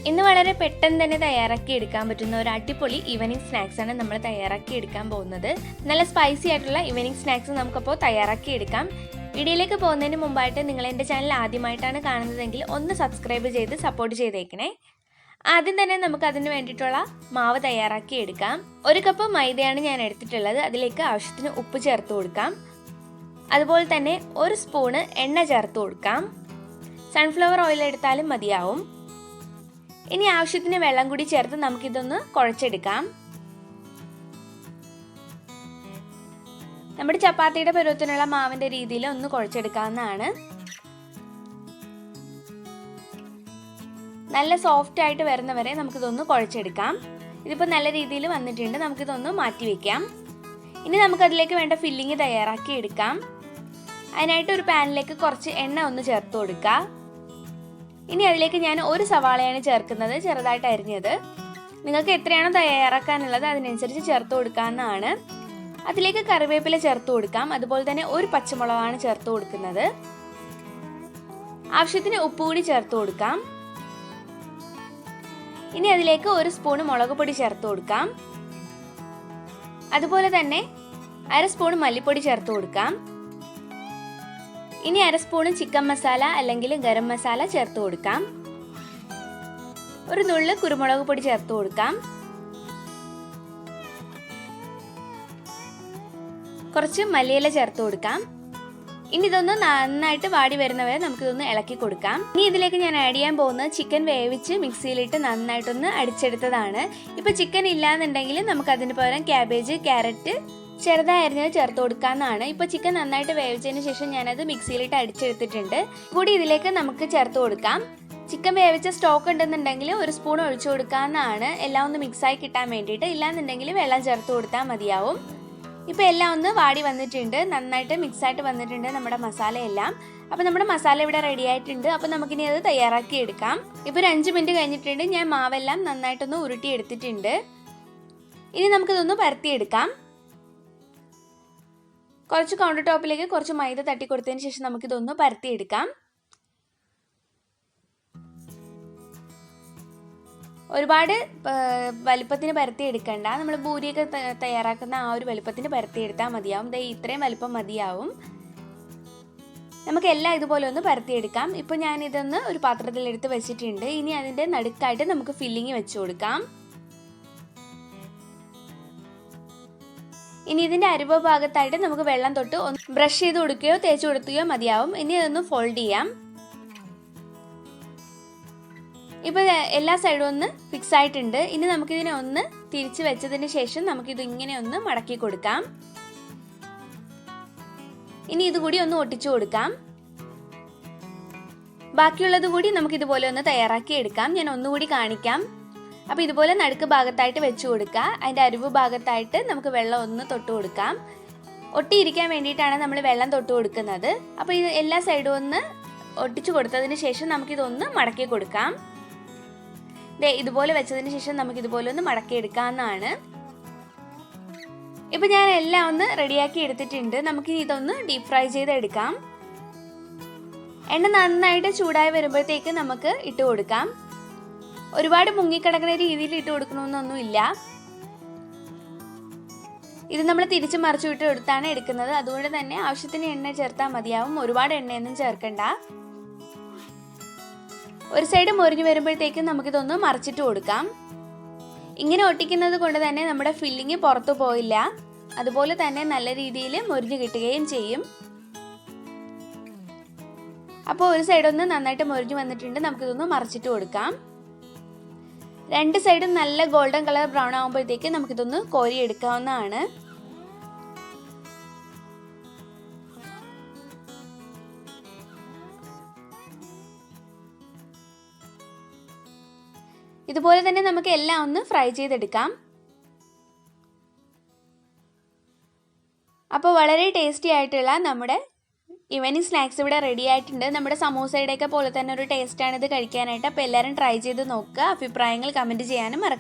ഇന്ന് വളരെ പെട്ടെന്ന് തന്നെ തയ്യാറാക്കി എടുക്കാൻ പറ്റുന്ന ഒരു അടിപൊളി ഈവനിങ് സ്നാക്സ് ആണ് നമ്മൾ തയ്യാറാക്കി എടുക്കാൻ പോകുന്നത്. നല്ല സ്പൈസി ആയിട്ടുള്ള ഈവനിങ് സ്നാക്സ് നമുക്കപ്പോൾ തയ്യാറാക്കി എടുക്കാം. വീഡിയോയിലേക്ക് പോകുന്നതിന് മുമ്പായിട്ട് നിങ്ങൾ എൻ്റെ ചാനൽ ആദ്യമായിട്ടാണ് കാണുന്നതെങ്കിൽ ഒന്ന് സബ്സ്ക്രൈബ് ചെയ്ത് സപ്പോർട്ട് ചെയ്തേക്കണേ. ആദ്യം തന്നെ നമുക്ക് അതിന് വേണ്ടിയിട്ടുള്ള മാവ് തയ്യാറാക്കി എടുക്കാം. 1 കപ്പ് മൈദയാണ് ഞാൻ എടുത്തിട്ടുള്ളത്. അതിലേക്ക് ആവശ്യത്തിന് ഉപ്പ് ചേർത്ത് കൊടുക്കാം. അതുപോലെ തന്നെ 1 സ്പൂണ് എണ്ണ ചേർത്ത് കൊടുക്കാം. സൺഫ്ലവർ ഓയിൽ എടുത്താലും മതിയാവും. ഇനി ആവശ്യത്തിന് വെള്ളം കൂടി ചേർത്ത് നമുക്കിതൊന്ന് കുഴച്ചെടുക്കാം. നമ്മുടെ ചപ്പാത്തിയുടെ പരുവത്തിനുള്ള മാവിന്റെ രീതിയിൽ ഒന്ന് കുഴച്ചെടുക്കാവുന്നതാണ്. നല്ല സോഫ്റ്റ് ആയിട്ട് വരുന്നവരെ നമുക്കിതൊന്ന് കുഴച്ചെടുക്കാം. ഇതിപ്പോൾ നല്ല രീതിയിൽ വന്നിട്ടുണ്ട്. നമുക്കിതൊന്ന് മാറ്റി വെക്കാം. ഇനി നമുക്കതിലേക്ക് വേണ്ട ഫില്ലിങ് തയ്യാറാക്കി എടുക്കാം. അതിനായിട്ട് ഒരു പാനിലേക്ക് കുറച്ച് എണ്ണ ഒന്ന് ചേർത്ത് കൊടുക്കുക. ഇനി അതിലേക്ക് ഞാൻ 1 സവാളയാണ് ചേർക്കുന്നത്, ചെറുതായിട്ട് അരിഞ്ഞത്. നിങ്ങൾക്ക് എത്രയാണോ തയ്യാറാക്കാനുള്ളത് അതിനനുസരിച്ച് ചേർത്ത് കൊടുക്കാവുന്നതാണ്. അതിലേക്ക് കറിവേപ്പില ചേർത്ത് കൊടുക്കാം. അതുപോലെ തന്നെ 1 പച്ചമുളകാണ് ചേർത്ത് കൊടുക്കുന്നത്. ആവശ്യത്തിന് ഉപ്പ് കൂടി ചേർത്ത് കൊടുക്കാം. ഇനി അതിലേക്ക് 1 സ്പൂൺ മുളക് പൊടി ചേർത്ത് കൊടുക്കാം. അതുപോലെ തന്നെ 1/2 സ്പൂൺ മല്ലിപ്പൊടി ചേർത്ത് കൊടുക്കാം. ഇനി 1/2 സ്പൂൺ ചിക്കൻ മസാല അല്ലെങ്കിൽ ഗരം മസാല ചേർത്ത് കൊടുക്കാം. ഒരു നുള്ള് കുരുമുളക് പൊടി ചേർത്ത് കൊടുക്കാം. കുറച്ച് മല്ലിയില ചേർത്ത് കൊടുക്കാം. ഇനി ഇതൊന്ന് നന്നായിട്ട് വാടി വരുന്നവരെ നമുക്കിതൊന്ന് ഇളക്കി കൊടുക്കാം. ഇനി ഇതിലേക്ക് ഞാൻ ആഡ് ചെയ്യാൻ പോകുന്നത് ചിക്കൻ വേവിച്ച് മിക്സിയിലിട്ട് നന്നായിട്ടൊന്ന് അടിച്ചെടുത്തതാണ്. ഇപ്പൊ ചിക്കൻ ഇല്ലാന്നുണ്ടെങ്കിൽ നമുക്ക് അതിന് പകരം ക്യാബേജ്, ക്യാരറ്റ് ചെറുതായി അരിഞ്ഞത് ചേർത്ത് കൊടുക്കാവുന്നതാണ്. ഇപ്പോൾ ചിക്കൻ നന്നായിട്ട് വേവിച്ചതിന് ശേഷം ഞാനത് മിക്സിയിലിട്ട് അടിച്ചെടുത്തിട്ടുണ്ട്. കൂടി ഇതിലേക്ക് നമുക്ക് ചേർത്ത് കൊടുക്കാം. ചിക്കൻ വേവിച്ച സ്റ്റോക്ക് ഉണ്ടെന്നുണ്ടെങ്കിൽ 1 സ്പൂൺ ഒഴിച്ചു കൊടുക്കാവുന്നതാണ്, എല്ലാം ഒന്ന് മിക്സായി കിട്ടാൻ വേണ്ടിയിട്ട്. ഇല്ലാന്നുണ്ടെങ്കിൽ വെള്ളം ചേർത്ത് കൊടുത്താൽ മതിയാവും. ഇപ്പോൾ എല്ലാം ഒന്ന് വാടി വന്നിട്ടുണ്ട്, നന്നായിട്ട് മിക്സായിട്ട് വന്നിട്ടുണ്ട് നമ്മുടെ മസാലയെല്ലാം. അപ്പോൾ നമ്മുടെ മസാല ഇവിടെ റെഡി ആയിട്ടുണ്ട്. അപ്പോൾ നമുക്കിനി അത് തയ്യാറാക്കി എടുക്കാം. ഇപ്പോൾ ഒരു 5 മിനിറ്റ് കഴിഞ്ഞിട്ടുണ്ട്. ഞാൻ മാവെല്ലാം നന്നായിട്ടൊന്ന് ഉരുട്ടി എടുത്തിട്ടുണ്ട്. ഇനി നമുക്കിതൊന്ന് പരത്തിയെടുക്കാം. കുറച്ച് കൗണ്ടർ ടോപ്പിലേക്ക് കുറച്ച് മൈദ തട്ടി കൊടുത്തതിന് ശേഷം നമുക്കിതൊന്ന് പരത്തിയെടുക്കാം. ഒരുപാട് വലിപ്പത്തിന് പരത്തി എടുക്കണ്ട. നമ്മൾ പൂരിയൊക്കെ തയ്യാറാക്കുന്ന ആ ഒരു വലിപ്പത്തിന് പരത്തി എടുത്താൽ മതിയാവും. ഇത്രയും വലിപ്പം മതിയാവും. നമുക്ക് എല്ലാം ഇതുപോലെ ഒന്ന് പരത്തിയെടുക്കാം. ഇപ്പോൾ ഞാനിതൊന്ന് ഒരു പാത്രത്തിലെടുത്ത് വെച്ചിട്ടുണ്ട്. ഇനി അതിൻ്റെ നടുക്കായിട്ട് നമുക്ക് ഫില്ലിങ് വെച്ച് കൊടുക്കാം. ഇനി ഇതിൻ്റെ അരിവ് ഭാഗത്തായിട്ട് നമുക്ക് വെള്ളം തൊട്ട് ഒന്ന് ബ്രഷ് ചെയ്ത് കൊടുക്കുകയോ തേച്ച് കൊടുക്കുകയോ മതിയാവും. ഇനി അതൊന്ന് ഫോൾഡ് ചെയ്യാം. ഇപ്പോൾ എല്ലാ സൈഡും ഒന്ന് ഫിക്സ് ആയിട്ടുണ്ട്. ഇനി നമുക്കിതിനെ ഒന്ന് തിരിച്ച് വെച്ചതിന് ശേഷം നമുക്കിത് ഇങ്ങനെ ഒന്ന് മടക്കി കൊടുക്കാം. ഇനി ഇതുകൂടി ഒന്ന് ഒട്ടിച്ചു കൊടുക്കാം. ബാക്കിയുള്ളത് കൂടി നമുക്കിതുപോലെ ഒന്ന് തയ്യാറാക്കി എടുക്കാം. ഞാൻ ഒന്നുകൂടി കാണിക്കാം. അപ്പോൾ ഇതുപോലെ നടുക്ക് ഭാഗത്തായിട്ട് വെച്ച് കൊടുക്കുക. അതിൻ്റെ അരിവ് ഭാഗത്തായിട്ട് നമുക്ക് വെള്ളം ഒന്ന് തൊട്ട് കൊടുക്കാം. ഒട്ടിയിരിക്കാൻ വേണ്ടിയിട്ടാണ് നമ്മൾ വെള്ളം തൊട്ട് കൊടുക്കുന്നത്. അപ്പോൾ ഇത് എല്ലാ സൈഡും ഒന്ന് ഒട്ടിച്ചു കൊടുത്തതിന് ശേഷം നമുക്കിതൊന്ന് മടക്കി കൊടുക്കാം. ഇതുപോലെ വെച്ചതിന് ശേഷം നമുക്കിതുപോലെ ഒന്ന് മടക്കി എടുക്കാവുന്നതാണ്. ഇപ്പോൾ ഞാൻ എല്ലാം ഒന്ന് റെഡിയാക്കി എടുത്തിട്ടുണ്ട്. നമുക്കിനി ഇതൊന്ന് ഡീപ് ഫ്രൈ ചെയ്തെടുക്കാം. എണ്ണ നന്നായിട്ട് ചൂടായി വരുമ്പോഴത്തേക്ക് നമുക്ക് ഇട്ട് കൊടുക്കാം. ഒരുപാട് മുങ്ങിക്കിടക്കുന്ന രീതിയിൽ ഇട്ട് കൊടുക്കണമെന്നൊന്നുമില്ല. ഇത് നമ്മൾ തിരിച്ച് മറിച്ചു വിട്ട് എടുത്താണ് എടുക്കുന്നത്. അതുകൊണ്ട് തന്നെ ആവശ്യത്തിന് എണ്ണ ചേർത്താൽ മതിയാവും. ഒരുപാട് എണ്ണയൊന്നും ചേർക്കണ്ട. ഒരു സൈഡ് മുറിഞ്ഞു വരുമ്പോഴത്തേക്കും നമുക്കിതൊന്ന് മറിച്ചിട്ട് കൊടുക്കാം. ഇങ്ങനെ ഒട്ടിക്കുന്നത് കൊണ്ട് തന്നെ നമ്മുടെ ഫില്ലിങ് പുറത്തു പോയില്ല. അതുപോലെ തന്നെ നല്ല രീതിയിൽ മുറിഞ്ഞു കിട്ടുകയും ചെയ്യും. അപ്പോൾ ഒരു സൈഡൊന്ന് നന്നായിട്ട് മുറിഞ്ഞു വന്നിട്ടുണ്ട്. നമുക്കിതൊന്ന് മറിച്ചിട്ട് കൊടുക്കാം. 2 സൈഡും നല്ല ഗോൾഡൻ കളർ ബ്രൗൺ ആകുമ്പോഴത്തേക്ക് നമുക്കിതൊന്ന് കോരി എടുക്കാവുന്നതാണ്. ഇതുപോലെ തന്നെ നമുക്ക് എല്ലാം ഒന്ന് ഫ്രൈ ചെയ്തെടുക്കാം. അപ്പോൾ വളരെ ടേസ്റ്റി ആയിട്ടുള്ള നമ്മുടെ ഈവനിങ് സ്നാക്സ് ഇവിടെ റെഡി ആയിട്ടുണ്ട്. നമ്മുടെ സമൂസയുടെയൊക്കെ പോലെ തന്നെ ഒരു ടേസ്റ്റാണ് ഇത് കഴിക്കാനായിട്ട്. അപ്പോൾ എല്ലാവരും ട്രൈ ചെയ്ത് നോക്കുക. അഭിപ്രായങ്ങൾ കമൻറ്റ് ചെയ്യാനും മറക്കുക.